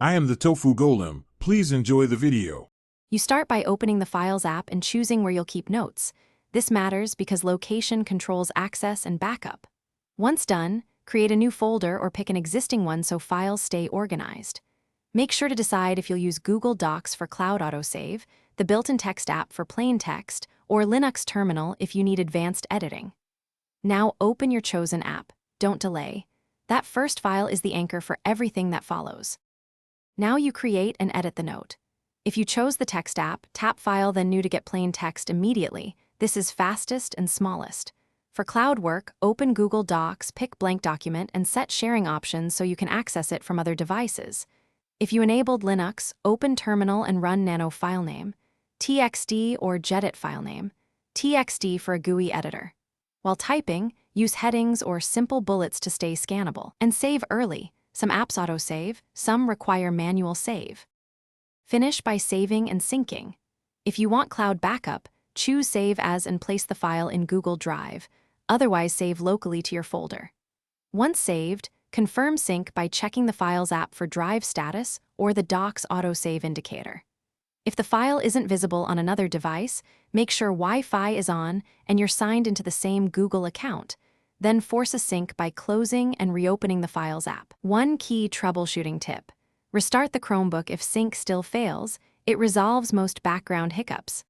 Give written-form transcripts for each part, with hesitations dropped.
I am the Tofu Golem. Please enjoy the video. You start by opening the Files app and choosing where you'll keep notes. This matters because location controls access and backup. Once done, create a new folder or pick an existing one so files stay organized. Make sure to decide if you'll use Google Docs for cloud autosave, the built-in text app for plain text, or Linux Terminal if you need advanced editing. Now open your chosen app. Don't delay. That first file is the anchor for everything that follows. Now you create and edit the note. If you chose the text app, tap File then New to get plain text immediately. This is fastest and smallest. For cloud work, open Google Docs, pick blank document, and set sharing options so you can access it from other devices. If you enabled Linux, open Terminal and run Nano filename, TXT or Gedit filename, TXT for a GUI editor. While typing, use headings or simple bullets to stay scannable. And save early. Some apps autosave, some require manual save. Finish by saving and syncing. If you want cloud backup, choose Save As and place the file in Google Drive. Otherwise, save locally to your folder. Once saved, confirm sync by checking the Files app for drive status or the Docs autosave indicator. If the file isn't visible on another device, make sure Wi-Fi is on and you're signed into the same Google account. Then force a sync by closing and reopening the Files app. One key troubleshooting tip: restart the Chromebook if sync still fails. It resolves most background hiccups.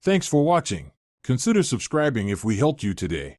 Thanks for watching. Consider subscribing if we helped you today.